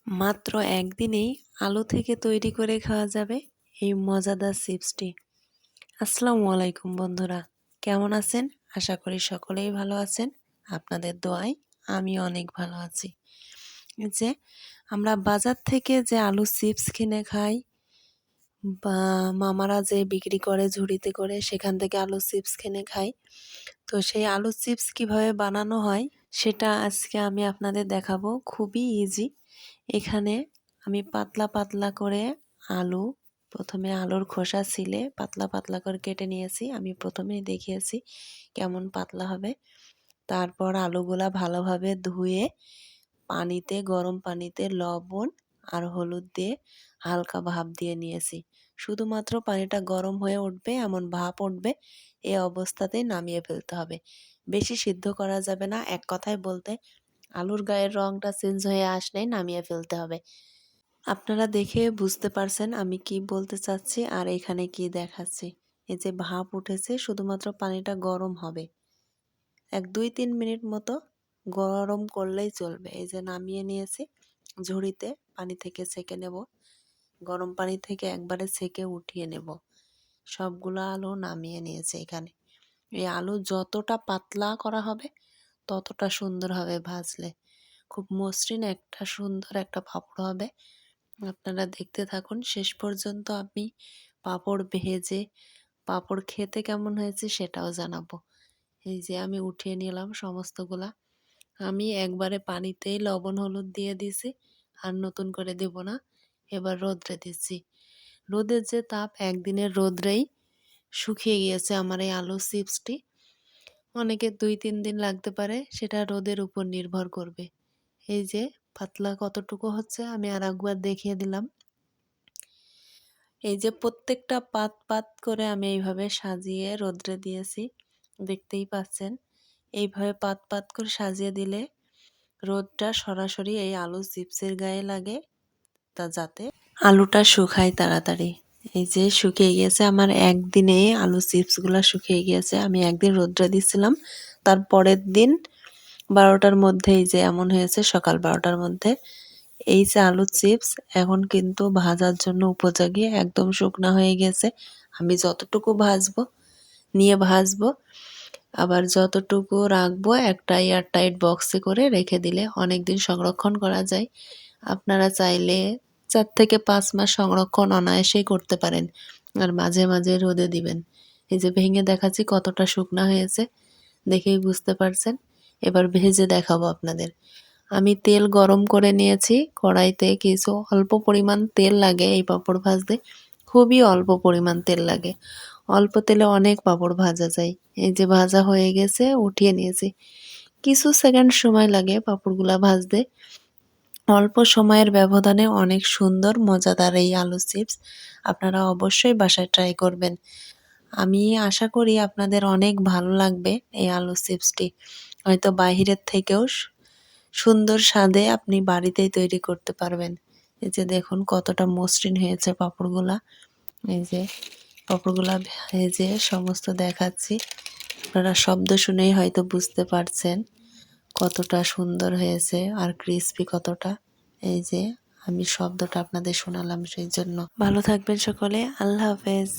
মাত্র একদিনেই আলু থেকে তৈরি করে খাওয়া যাবে এই মজাদার চিপসটি। আসসালামু আলাইকুম বন্ধুরা, কেমন আছেন? আশা করি সকলেই ভালো আছেন। আপনাদের দোয়ায় আমি অনেক ভালো আছি। যে আমরা বাজার থেকে যে আলু চিপস কিনে খাই বা মামারা যে বিক্রি করে ঝুড়িতে করে, সেখান থেকে আলু চিপস কিনে খাই। তো সেই আলু চিপস কিভাবে বানানো হয় সেটা আজকে আমি আপনাদের দেখাবো। খুবই ইজি। এখানে আমি পাতলা পাতলা করে আলু, প্রথমে আলুর খোসা ছিলে পাতলা পাতলা করে কেটে নিয়েছি। আমি প্রথমেই দেখিয়েছি কেমন পাতলা হবে। তারপর আলুগুলা ভালোভাবে ধুয়ে পানিতে, গরম পানিতে লবণ আর হলুদ দিয়ে হালকা ভাপ দিয়ে নিয়েছি। শুধুমাত্র পানিটা গরম হয়ে উঠবে, এমন ভাপ উঠবে, এই অবস্থাতেই নামিয়ে ফেলতে হবে। বেশি সিদ্ধ করা যাবে না। এক কথায় বলতে আলুর গায়ের রংটা চেঞ্জ হয়ে আসলেই নামিয়ে ফেলতে হবে। আপনারা দেখে বুঝতে পারছেন আমি কি বলতে চাচ্ছি আর এখানে কি দেখাচ্ছি। এই যে ভাপ উঠেছে, শুধুমাত্র পানিটা গরম হবে। 1-2-3 মিনিট মতো গরম করলেই চলবে। এই যে নামিয়ে নিয়েছি, ঝুড়িতে পানি থেকে ছেঁকে নেব। গরম পানি থেকে একবারে ছেঁকে উঠিয়ে নেব। সবগুলো আলু নামিয়ে নিয়েছি এখানে। এই আলু যতটা পাতলা করা হবে ততটা সুন্দর হবে ভাজলে। খুব মসৃণ একটা সুন্দর একটা পাঁপড় হবে। আপনারা দেখতে থাকুন শেষ পর্যন্ত। আমি পাঁপড় ভেজে পাঁপড় খেতে কেমন হয়েছে সেটাও জানাবো। এই যে আমি উঠিয়ে নিলাম সমস্তগুলা। আমি একবারে পানিতেই লবণ হলুদ দিয়ে দিছি, আর নতুন করে দেব না। এবার রোদ্রে দিচ্ছি। রোদের যে তাপ, একদিনের রোদ্রেই শুকিয়ে গিয়েছে আমার এই আলু চিপসটি। অনেকে 2-3 দিন লাগতে পারে, সেটা রোদের উপর নির্ভর করবে। এই যে পাতলা কতটুকু হচ্ছে আমি আর একবার দেখিয়ে দিলাম। এই যে প্রত্যেকটা পাত পাত করে আমি এইভাবে সাজিয়ে রোদ্রে দিয়েছি, দেখতেই পাচ্ছেন। এইভাবে পাত পাত করে সাজিয়ে দিলে রোদটা সরাসরি এই আলু চিপসের গায়ে লাগে, তা যাতে আলুটা শুকায় তাড়াতাড়ি। এই যে শুকিয়ে গিয়েছে আমার, একদিনে আলু চিপসগুলো শুকিয়ে গিয়েছে। আমি একদিন রোদ্রে দিছিলাম, তার পরের দিন 12টার মধ্যে এই যে এমন হয়েছে, সকাল 12টার মধ্যে। এই যে আলু চিপস এখন কিন্তু ভাজার জন্য উপযোগী, একদম শুকনা হয়ে গেছে। আমি যতটুকু ভাজবো নিয়ে ভাজবো, আবার যতটুকু রাখবো একটা এয়ারটাইট বক্সে করে রেখে দিলে অনেক দিন সংরক্ষণ করা যায়। আপনারা চাইলে 4 থেকে 5 মাস সংরক্ষণ অনায়াসেই করতে পারেন। আর মাঝে মাঝে রোদে দিবেন। এই যে ভেঙে দেখাচ্ছি কতটা শুকনা হয়েছে, দেখেই বুঝতে পারছেন। এবার ভেজে দেখাবো আপনাদের। আমি তেল গরম করে নিয়েছি কড়াইতে। কিছু অল্প পরিমাণ তেল লাগে এই পাঁপড় ভাজতে, খুবই অল্প পরিমাণ তেল লাগে। অল্প তেলে অনেক পাঁপড় ভাজা যায়। এই যে ভাজা হয়ে গেছে, উঠিয়ে নিয়েছি। কিছু সেকেন্ড সময় লাগে পাঁপড়গুলা ভাজতে। অল্প সময়ের ব্যবধানে অনেক সুন্দর মজাদার এই আলু চিপস আপনারা অবশ্যই বাসায় ট্রাই করবেন। আমি আশা করি আপনাদের অনেক ভালো লাগবে এই আলু চিপসটি। হয়তো বাহিরের থেকেও সুন্দর স্বাদে আপনি বাড়িতেই তৈরি করতে পারবেন। এই যে দেখুন কতটা মসৃণ হয়েছে পাঁপড়গুলা। এই যে পাঁপড়গুলা ভেজে সমস্ত দেখাচ্ছি। আপনারা শব্দ শুনেই হয়তো বুঝতে পারছেন কতটা সুন্দর হয়েছে আর ক্রিস্পি কতটা। এই যে আমি শব্দটা আপনাদের শোনালাম সেই জন্য। ভালো থাকবেন সকলে। আল্লাহ হাফেজ।